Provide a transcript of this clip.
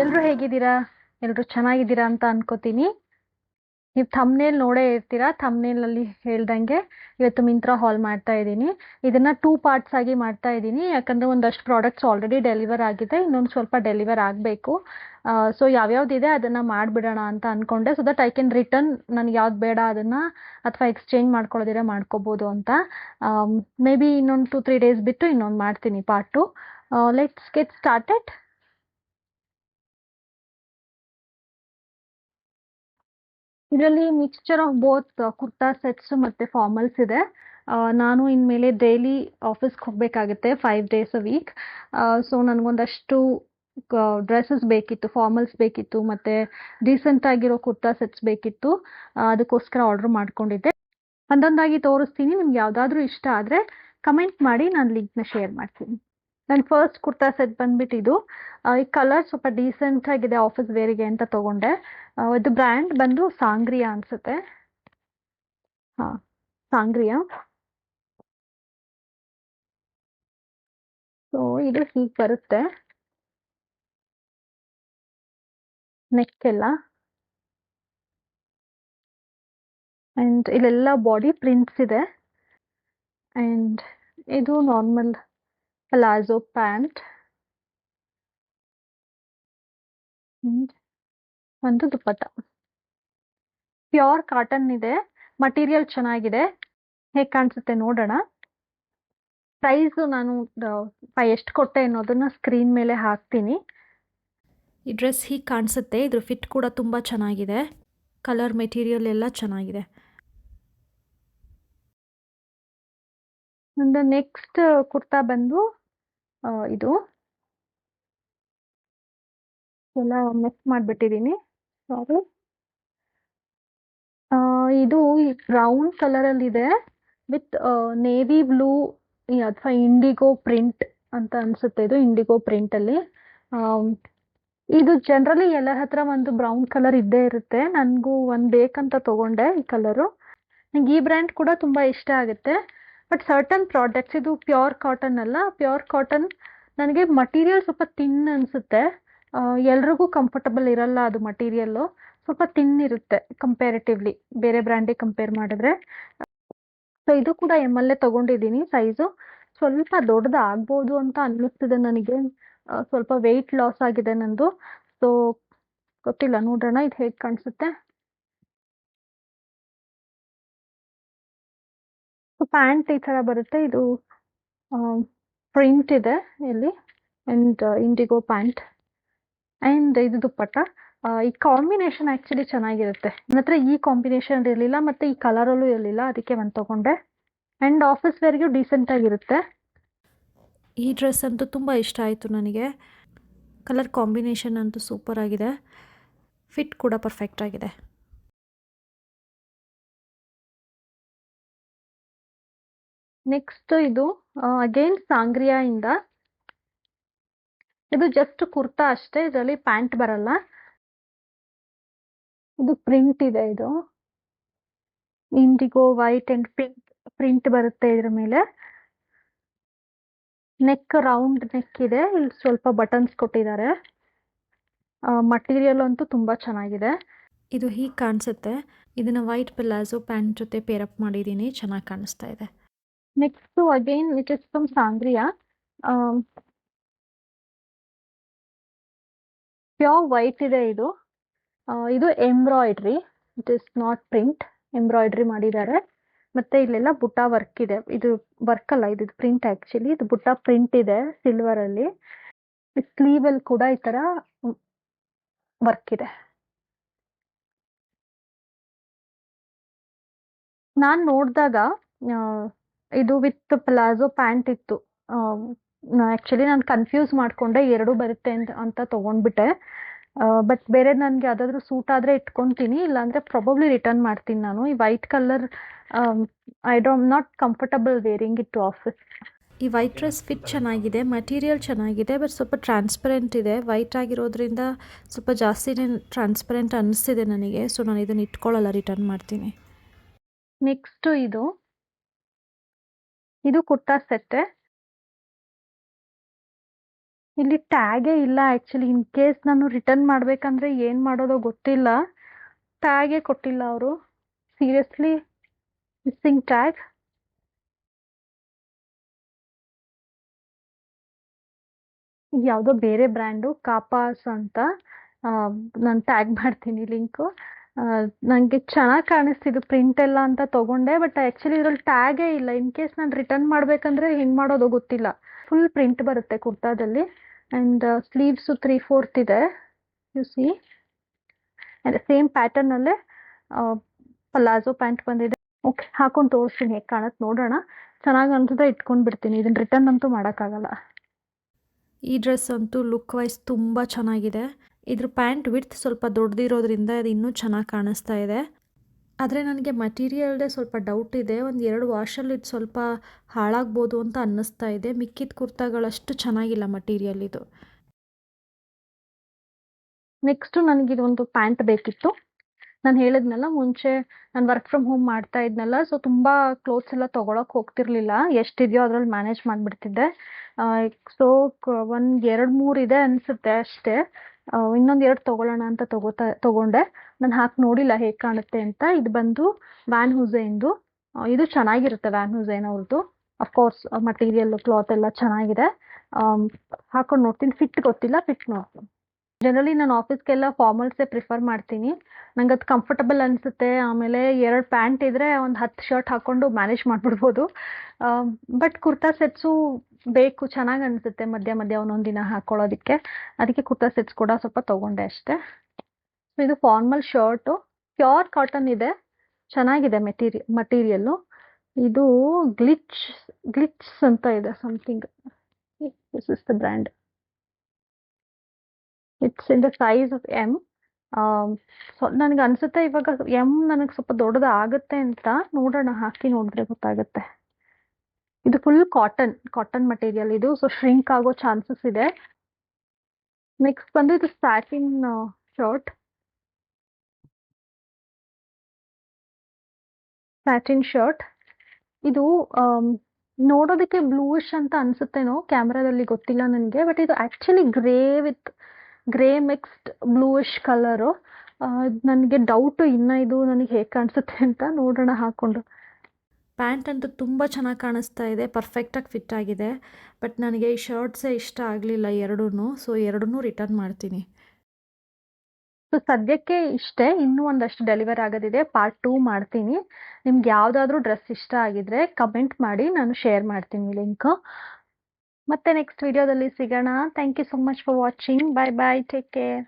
ಎಲ್ರು ಹೇಗಿದ್ದೀರಾ? ಎಲ್ರು ಚೆನ್ನಾಗಿದ್ದೀರಾ ಅಂತ ಅನ್ಕೋತೀನಿ. ನೀವು ಥಂಬ್ನೇಲ್ ನೋಡೇ ಇರ್ತೀರಾ. ಥಂಬ್ನೇಲ್ ಅಲ್ಲಿ ಹೇಳ್ದಂಗೆ ಇವತ್ತು ಮಿಂತ್ರಾ ಹಾಲ್ ಮಾಡ್ತಾ ಇದ್ದೀನಿ. ಇದನ್ನ 2 ಪಾರ್ಟ್ಸ್ ಆಗಿ ಮಾಡ್ತಾ ಇದ್ದೀನಿ, ಯಾಕಂದ್ರೆ ಒಂದಷ್ಟು ಪ್ರಾಡಕ್ಟ್ಸ್ ಆಲ್ರೆಡಿ ಡೆಲಿವರ್ ಆಗಿದೆ, ಇನ್ನೊಂದು ಸ್ವಲ್ಪ ಡೆಲಿವರ್ ಆಗಬೇಕು. ಸೊ ಯಾವ್ಯಾವ್ದಿದೆ ಅದನ್ನ ಮಾಡ್ಬಿಡೋಣ ಅಂತ ಅನ್ಕೊಂಡೆ, so that I can return ನನಗೆ ಯಾವ್ದು ಬೇಡ ಅದನ್ನ, ಅಥವಾ ಎಕ್ಸ್ಚೇಂಜ್ ಮಾಡ್ಕೊಳ್ಳೋದಿರ ಮಾಡ್ಕೋಬಹುದು ಅಂತ. ಮೇ ಬಿ ಇನ್ನೊಂದು 2-3 ಡೇಸ್ ಬಿಟ್ಟು ಇನ್ನೊಂದು ಮಾಡ್ತೀನಿ ಪಾರ್ಟ್ 2. Let's get started. ಇದರಲ್ಲಿ mixture of both kurta sets ಮತ್ತೆ ಫಾರ್ಮಲ್ಸ್ ಇದೆ. ನಾನು ಇನ್ಮೇಲೆ ಡೈಲಿ ಆಫೀಸ್ಗೆ ಹೋಗಬೇಕಾಗುತ್ತೆ 5 ಡೇಸ್ ಅ ವೀಕ್. ಸೊ ನನಗೊಂದಷ್ಟು ಡ್ರೆಸ್ಸಸ್ ಬೇಕಿತ್ತು, ಫಾರ್ಮಲ್ಸ್ ಬೇಕಿತ್ತು, ಮತ್ತೆ ಡೀಸೆಂಟ್ ಆಗಿರೋ ಕುರ್ತಾ ಸೆಟ್ಸ್ ಬೇಕಿತ್ತು. ಅದಕ್ಕೋಸ್ಕರ ಆರ್ಡರ್ ಮಾಡ್ಕೊಂಡಿದ್ದೆ. ಒಂದೊಂದಾಗಿ ತೋರಿಸ್ತೀನಿ, ನಿಮ್ಗೆ ಯಾವ್ದಾದ್ರು ಇಷ್ಟ ಆದರೆ ಕಮೆಂಟ್ ಮಾಡಿ, ನಾನು ಲಿಂಕ್ನ ಶೇರ್ ಮಾಡ್ತೀನಿ. ನನ್ನ ಫಸ್ಟ್ ಕುರ್ತಾ ಸೆಟ್ ಬಂದ್ಬಿಟ್ಟು ಇದು. ಈ ಕಲರ್ ಸ್ವಲ್ಪ ಡೀಸೆಂಟ್ ಆಗಿದೆ ಆಫೀಸ್ ವೇರಿಗೆ ಅಂತ ತಗೊಂಡೆ. ಇದು ಬ್ರ್ಯಾಂಡ್ ಬಂದು ಸಾಂಗ್ರಿಯಾ ಅನ್ಸುತ್ತೆ. ಹಾ, ಸಾಂಗ್ರಿಯಾ. ಸೊ ಇದು ಹೀಗೆ ಬರುತ್ತೆ ನೆಕ್ ಎಲ್ಲ, ಅಂಡ್ ಇಲ್ಲೆಲ್ಲ ಬಾಡಿ ಪ್ರಿಂಟ್ಸ್ ಇದೆ. ಅಂಡ್ ಇದು ನಾರ್ಮಲ್ ಪ್ಲಾಜೋ ಪ್ಯಾಂಟ್, ಒಂದು ದುಪ್ಪಟ್ಟ. ಪ್ಯೂರ್ ಕಾಟನ್ ಇದೆ, ಮಟೀರಿಯಲ್ ಚೆನ್ನಾಗಿದೆ. ಹೇಗೆ ಕಾಣಿಸುತ್ತೆ ನೋಡೋಣ. ಪ್ರೈಸ್ ನಾನು ಎಷ್ಟು ಕೊಟ್ಟೆ ಅನ್ನೋದನ್ನ ಸ್ಕ್ರೀನ್ ಮೇಲೆ ಹಾಕ್ತೀನಿ. ಈ ಡ್ರೆಸ್ ಹೀಗೆ ಕಾಣಿಸುತ್ತೆ. ಇದ್ರ ಫಿಟ್ ಕೂಡ ತುಂಬ ಚೆನ್ನಾಗಿದೆ, ಕಲರ್ ಮೆಟೀರಿಯಲ್ ಎಲ್ಲ ಚೆನ್ನಾಗಿದೆ. ಒಂದು ನೆಕ್ಸ್ಟ್ ಕುರ್ತಾ ಬಂದು ಇದು ಎಲ್ಲ ಮಿಕ್ಸ್ ಮಾಡಿಬಿಟ್ಟಿದ್ದೀನಿ, ಸಾರಿ. ಇದು ಬ್ರೌನ್ ಕಲರಲ್ಲಿ ಇದೆ ವಿತ್ ನೇವಿ ಬ್ಲೂ ಅಥವಾ ಇಂಡಿಗೋ ಪ್ರಿಂಟ್ ಅಂತ ಅನ್ಸುತ್ತೆ. ಇದು ಇಂಡಿಗೋ ಪ್ರಿಂಟಲ್ಲಿ. ಇದು ಜನರಲಿ ಎಲ್ಲರ ಹತ್ರ ಒಂದು ಬ್ರೌನ್ ಕಲರ್ ಇದ್ದೇ ಇರುತ್ತೆ. ನನಗೂ ಒಂದು ಬೇಕಂತ ತಗೊಂಡೆ ಈ ಕಲರು. ನಂಗೆ ಈ ಬ್ರ್ಯಾಂಡ್ ಕೂಡ ತುಂಬ ಇಷ್ಟ ಆಗುತ್ತೆ. ಬಟ್ ಸರ್ಟನ್ ಪ್ರಾಡಕ್ಟ್ಸ್, ಇದು ಪ್ಯೂರ್ ಕಾಟನ್ ಅಲ್ಲ. ಪ್ಯೂರ್ ಕಾಟನ್ ನನಗೆ ಮಟೀರಿಯಲ್ ಸ್ವಲ್ಪ ತಿನ್ ಅನಿಸುತ್ತೆ. ಎಲ್ರಿಗೂ ಕಂಫರ್ಟಬಲ್ ಇರಲ್ಲ ಅದು ಮಟೀರಿಯಲ್ಲು, ಸ್ವಲ್ಪ ತಿನ್ ಇರುತ್ತೆ ಕಂಪ್ಯಾರಿಟಿವ್ಲಿ ಬೇರೆ ಬ್ರ್ಯಾಂಡಿಗೆ ಕಂಪೇರ್ ಮಾಡಿದ್ರೆ. ಸೊ ಇದು ಕೂಡ ಎಮ್ಮಲ್ಲೇ ತಗೊಂಡಿದ್ದೀನಿ. ಸೈಜು ಸ್ವಲ್ಪ ದೊಡ್ಡದು ಆಗ್ಬೋದು ಅಂತ ಅನ್ನಿಸ್ತಿದೆ ನನಗೆ. ಸ್ವಲ್ಪ ವೆಯ್ಟ್ ಲಾಸ್ ಆಗಿದೆ ನಂದು. ಸೊ ಗೊತ್ತಿಲ್ಲ, ನೋಡೋಣ ಇದು ಹೇಗೆ ಕಾಣಿಸುತ್ತೆ. ಪ್ಯಾಂಟ್ ಈ ಥರ ಬರುತ್ತೆ. ಇದು ಪ್ರಿಂಟ್ ಇದೆ ಇಲ್ಲಿ, ಅಂಡ್ ಇಂಡಿಗೋ ಪ್ಯಾಂಟ್. ಅಂಡ್ ಇದು ದುಪ್ಪಟ್ಟ. ಈ ಕಾಂಬಿನೇಷನ್ ಆ್ಯಕ್ಚುಲಿ ಚೆನ್ನಾಗಿರುತ್ತೆ. ನನ್ನ ಹತ್ರ ಈ ಕಾಂಬಿನೇಷನ್ ಇರಲಿಲ್ಲ, ಮತ್ತು ಈ ಕಲರಲ್ಲೂ ಇರಲಿಲ್ಲ, ಅದಕ್ಕೆ ಒಂದು ತಗೊಂಡೆ. ಆ್ಯಂಡ್ ಆಫೀಸ್ ವೇರ್ಗೂ ಡೀಸೆಂಟ್ ಆಗಿರುತ್ತೆ. ಈ ಡ್ರೆಸ್ ಅಂತೂ ತುಂಬ ಇಷ್ಟ ಆಯಿತು ನನಗೆ. ಕಲರ್ ಕಾಂಬಿನೇಷನ್ ಅಂತೂ ಸೂಪರ್ ಆಗಿದೆ, ಫಿಟ್ ಕೂಡ ಪರ್ಫೆಕ್ಟ್ ಆಗಿದೆ. ನೆಕ್ಸ್ಟ್ ಇದು ಅಗೇನ್ ಸಾಂಗ್ರಿಯಾ ಇಂದ. ಇದು ಜಸ್ಟ್ ಕುರ್ತಾ ಅಷ್ಟೇ, ಇದರಲ್ಲಿ ಪ್ಯಾಂಟ್ ಬರಲ್ಲ. ಇದು ಪ್ರಿಂಟ್ ಇದೆ, ಇದು IndiGo white and pink print ಬರುತ್ತೆ ಇದ್ರ ಮೇಲೆ. ನೆಕ್ ರೌಂಡ್ ನೆಕ್ ಇದೆ, ಇಲ್ಲಿ ಸ್ವಲ್ಪ ಬಟನ್ಸ್ ಕೊಟ್ಟಿದ್ದಾರೆ. ಮಟೀರಿಯಲ್ ಅಂತೂ ತುಂಬ ಚೆನ್ನಾಗಿದೆ. ಇದು ಹೀಗೆ ಕಾಣಿಸುತ್ತೆ. ಇದನ್ನ ವೈಟ್ ಪ್ಲಾಜೋ ಪ್ಯಾಂಟ್ ಜೊತೆ ಪೇರಪ್ ಮಾಡಿದ್ದೀನಿ, ಚೆನ್ನಾಗಿ ಕಾಣಿಸ್ತಾ ಇದೆ. Next again it is from Sangria. Pure white ಇದೆ ಇದು. ಇದು embroidery, it is not print. Embroidery ಮಾಡಿದ್ದಾರೆ, ಮತ್ತೆ ಇಲ್ಲೆಲ್ಲ ಬುಟ್ಟ ವರ್ಕ್ ಇದೆ. ಇದು ವರ್ಕ್ ಅಲ್ಲ, ಇದು ಪ್ರಿಂಟ್ ಆ್ಯಕ್ಚುಲಿ. ಇದು ಬುಟ್ಟ ಪ್ರಿಂಟ್ ಇದೆ ಸಿಲ್ವರ್ ಅಲ್ಲಿ. ಸ್ಲೀವ್ ಅಲ್ಲಿ ಕೂಡ ಈ ತರ ವರ್ಕ್ ಇದೆ. ನಾನು ನೋಡಿದಾಗ ಇದು ವಿತ್ ಪ್ಲಾಜೋ ಪ್ಯಾಂಟ್ ಇತ್ತು. ಆ್ಯಕ್ಚುಲಿ ನಾನು ಕನ್ಫ್ಯೂಸ್ ಮಾಡಿಕೊಂಡೆ, ಎರಡೂ ಬರುತ್ತೆ ಅಂತ ತೊಗೊಂಡ್ಬಿಟ್ಟೆ. ಬಟ್ ಬೇರೆ ನನಗೆ ಯಾವುದಾದ್ರೂ ಸೂಟ್ ಆದರೆ ಇಟ್ಕೊತೀನಿ, ಇಲ್ಲಾಂದರೆ ಪ್ರಾಬಬ್ಲಿ ರಿಟರ್ನ್ ಮಾಡ್ತೀನಿ ನಾನು. ಈ white colour I don't not comfortable wearing it to office. ಈ ವೈಟ್ ಡ್ರೆಸ್ ಫಿಟ್ ಚೆನ್ನಾಗಿದೆ, ಮಟೀರಿಯಲ್ ಚೆನ್ನಾಗಿದೆ, ಬಟ್ ಸ್ವಲ್ಪ ಟ್ರಾನ್ಸ್ಪರೆಂಟ್ ಇದೆ. ವೈಟ್ ಆಗಿರೋದ್ರಿಂದ ಸ್ವಲ್ಪ ಜಾಸ್ತಿನೇ ಟ್ರಾನ್ಸ್ಪರೆಂಟ್ ಅನ್ನಿಸ್ತಿದೆ ನನಗೆ. ಸೊ ನಾನು ಇದನ್ನು ಇಟ್ಕೊಳ್ಳಲ್ಲ, ರಿಟರ್ನ್ ಮಾಡ್ತೀನಿ. ನೆಕ್ಸ್ಟು ಇದು ಕುರ್ತಾ ಸೆಟ್ಟೆ. ಇಲ್ಲಿ ಟ್ಯಾಗೇ ಇಲ್ಲ ಆ್ಯಕ್ಚುಲಿ. ಇನ್ ಕೇಸ್ ನಾನು ರಿಟರ್ನ್ ಮಾಡಬೇಕಂದ್ರೆ ಏನು ಮಾಡೋದೋ ಗೊತ್ತಿಲ್ಲ. ಟ್ಯಾಗೇ ಕೊಟ್ಟಿಲ್ಲ ಅವರು. Seriously missing tag. ಯಾವುದೋ ಬೇರೆ ಬ್ರ್ಯಾಂಡು ಕಾಪಾಸ್ ಅಂತ. ನಾನು ಟ್ಯಾಗ್ ಮಾಡ್ತೀನಿ ಲಿಂಕು. ನನಗೆ ಚೆನ್ನಾಗಿ ಕಾಣಿಸ್ತಿದ್ದು ಪ್ರಿಂಟ್ ಎಲ್ಲ ಅಂತ ತಗೊಂಡೆ, ಬಟ್ ಆ್ಯಕ್ಚುಲಿ ಇದ್ರಲ್ಲಿ ಟ್ಯಾಗೇ ಇಲ್ಲ. ಇನ್ ಕೇಸ್ ನಾನು ರಿಟರ್ನ್ ಮಾಡಬೇಕಂದ್ರೆ ಹೆಂಗೆ ಮಾಡೋದೋ ಗೊತ್ತಿಲ್ಲ. ಫುಲ್ ಪ್ರಿಂಟ್ ಬರುತ್ತೆ ಕುರ್ತಾದಲ್ಲಿ. ಆ್ಯಂಡ್ ಸ್ಲೀವ್ಸು 3/4 ಇದೆ, ಯು ಸಿ. ಆ್ಯಂಡ್ ಸೇಮ್ ಪ್ಯಾಟರ್ನಲ್ಲೇ ಪಲಾಜೋ ಪ್ಯಾಂಟ್ ಬಂದಿದೆ. ಓಕೆ, ಹಾಕೊಂಡು ತೋರಿಸ್ತೀನಿ ಹೇಗೆ ಕಾಣುತ್ತೆ ನೋಡೋಣ. ಚೆನ್ನಾಗಿ ಅನ್ಸಿದ್ರೆ ಇಟ್ಕೊಂಡು ಬಿಡ್ತೀನಿ. ಇದನ್ನು ರಿಟರ್ನ್ ಅಂತೂ ಮಾಡೋಕ್ಕಾಗಲ್ಲ. ಈ ಡ್ರೆಸ್ ಅಂತೂ ಲುಕ್ ವೈಸ್ ತುಂಬ ಚೆನ್ನಾಗಿದೆ. ಇದ್ರ ಪ್ಯಾಂಟ್ ವಿಡ್ತ್ ಸ್ವಲ್ಪ ದೊಡ್ಡದಿರೋದ್ರಿಂದ ಅದು ಇನ್ನೂ ಚೆನ್ನಾಗಿ ಕಾಣಿಸ್ತಾ ಇದೆ. ಆದರೆ ನನಗೆ ಮಟೀರಿಯಲ್ದೇ ಸ್ವಲ್ಪ ಡೌಟ್ ಇದೆ. ಒಂದು 2 ವಾಶಲ್ಲಿ ಇದು ಸ್ವಲ್ಪ ಹಾಳಾಗ್ಬೋದು ಅಂತ ಅನ್ನಿಸ್ತಾ ಇದೆ. ಮಿಕ್ಕಿದ ಕುರ್ತಾಗಳಷ್ಟು ಚೆನ್ನಾಗಿಲ್ಲ ಮಟೀರಿಯಲ್ ಇದು. ನೆಕ್ಸ್ಟು ನನಗಿದೊಂದು ಪ್ಯಾಂಟ್ ಬೇಕಿತ್ತು. ನಾನು ಹೇಳಿದ್ನಲ್ಲ ಮುಂಚೆ ನಾನು ವರ್ಕ್ ಫ್ರಮ್ ಹೋಮ್ ಮಾಡ್ತಾ ಇದ್ನಲ್ಲ, ಸೊ ತುಂಬ ಕ್ಲೋತ್ಸ್ ಎಲ್ಲ ತೊಗೊಳಕ್ಕೆ ಹೋಗ್ತಿರ್ಲಿಲ್ಲ. ಎಷ್ಟಿದೆಯೋ ಅದ್ರಲ್ಲಿ ಮ್ಯಾನೇಜ್ ಮಾಡಿಬಿಡ್ತಿದ್ದೆ. ಸೊ ಒಂದು 2-3 ಇದೆ ಅನಿಸುತ್ತೆ ಅಷ್ಟೇ. ಇನ್ನೊಂದು 2 ತೊಗೊಳ್ಳೋಣ ಅಂತ ತೊಗೊಂಡೆ. ನಾನು ಹಾಕಿ ನೋಡಿಲ್ಲ ಹೇಗೆ ಕಾಣುತ್ತೆ ಅಂತ. ಇದು ಬಂದು ವ್ಯಾನ್ ಹುಸೇನ್ದು. ಇದು ಚೆನ್ನಾಗಿರುತ್ತೆ ವ್ಯಾನ್ ಹುಸೇನ್ ಅವ್ರದ್ದು. ಅಫ್ಕೋರ್ಸ್ ಮಟೀರಿಯಲ್ ಕ್ಲಾತ್ ಎಲ್ಲ ಚೆನ್ನಾಗಿದೆ. ಹಾಕೊಂಡು ನೋಡ್ತೀನಿ, ಫಿಟ್ ಗೊತ್ತಿಲ್ಲ, ಫಿಟ್ ನೋಡ್ತೀನಿ. ಜನರಲಿ ನಾನು ಆಫೀಸ್ಗೆಲ್ಲ ಫಾರ್ಮಲ್ಸೇ ಪ್ರಿಫರ್ ಮಾಡ್ತೀನಿ. ನಂಗೆ ಅದು ಕಂಫರ್ಟಬಲ್ ಅನಿಸುತ್ತೆ. ಆಮೇಲೆ 2 ಪ್ಯಾಂಟ್ ಇದ್ದರೆ ಒಂದು 10 ಶರ್ಟ್ ಹಾಕ್ಕೊಂಡು ಮ್ಯಾನೇಜ್ ಮಾಡಿಬಿಡ್ಬೋದು. ಬಟ್ ಕುರ್ತಾ ಸೆಟ್ಸು ಬೇಕು, ಚೆನ್ನಾಗಿ ಅನಿಸುತ್ತೆ ಮಧ್ಯ ಮಧ್ಯ ಒಂದೊಂದು ದಿನ ಹಾಕ್ಕೊಳ್ಳೋದಕ್ಕೆ. ಅದಕ್ಕೆ ಕುರ್ತಾ ಸೆಟ್ಸ್ ಕೂಡ ಸ್ವಲ್ಪ ತೊಗೊಂಡೆ ಅಷ್ಟೇ. ಸೊ ಇದು ಫಾರ್ಮಲ್ ಶರ್ಟು, ಪ್ಯೂರ್ ಕಾಟನ್ ಇದೆ, ಚೆನ್ನಾಗಿದೆ ಮಟೀರಿಯಲ್ಲು. ಇದು ಗ್ಲಿಟ್ಸ್ ಅಂತ ಇದೆ something. This is the brand. It's in the size of M. So ನನಗೆ ಅನಿಸುತ್ತೆ ಇವಾಗ ಎಮ್ ನನಗೆ ಸ್ವಲ್ಪ ದೊಡ್ಡದು ಆಗುತ್ತೆ ಅಂತ. ನೋಡೋಣ, ಹಾಕಿ ನೋಡಿದ್ರೆ ಗೊತ್ತಾಗುತ್ತೆ. ಇದು ಫುಲ್ ಕಾಟನ್ ಮಟೀರಿಯಲ್ ಇದು, ಸೊ ಶ್ರಿಂಕ್ ಆಗೋ ಚಾನ್ಸಸ್ ಇದೆ. ನೆಕ್ಸ್ಟ್ ಬಂದು ಇದು ಸ್ಯಾಟಿನ್ ಶರ್ಟ್. ಇದು ನೋಡೋದಕ್ಕೆ ಬ್ಲೂಯಿಶ್ ಅಂತ ಅನ್ಸುತ್ತೇನೋ ಕ್ಯಾಮ್ರಾದಲ್ಲಿ, ಗೊತ್ತಿಲ್ಲ ನನಗೆ. ಬಟ್ ಇದು actually grey mixed bluish colour. ನನಗೆ ಡೌಟು ಇನ್ನು ಇದು ನನಗೆ ಹೇಗೆ ಕಾಣಿಸುತ್ತೆ ಅಂತ. ನೋಡೋಣ ಹಾಕ್ಕೊಂಡು. ಪ್ಯಾಂಟ್ ಅಂತೂ ತುಂಬ ಚೆನ್ನಾಗಿ ಕಾಣಿಸ್ತಾ ಇದೆ, ಪರ್ಫೆಕ್ಟಾಗಿ ಫಿಟ್ ಆಗಿದೆ. ಬಟ್ ನನಗೆ ಈ ಶರ್ಟ್ಸೇ ಇಷ್ಟ ಆಗಲಿಲ್ಲ ಎರಡೂ. ಸೊ ಎರಡನ್ನೂ ರಿಟರ್ನ್ ಮಾಡ್ತೀನಿ. ಸೊ ಸದ್ಯಕ್ಕೆ ಇಷ್ಟೇ. ಇನ್ನೂ ಒಂದಷ್ಟು ಡೆಲಿವರ್ ಆಗೋದಿದೆ, ಪಾರ್ಟ್ 2 ಮಾಡ್ತೀನಿ. ನಿಮ್ಗೆ ಯಾವುದಾದ್ರೂ ಡ್ರೆಸ್ ಇಷ್ಟ ಆಗಿದ್ರೆ ಕಮೆಂಟ್ ಮಾಡಿ, ನಾನು ಶೇರ್ ಮಾಡ್ತೀನಿ ಲಿಂಕು. ಮತ್ತೆ ನೆಕ್ಸ್ಟ್ ವಿಡಿಯೋದಲ್ಲಿ ಸಿಗೋಣ. Thank you so much for watching. Bye bye, take care.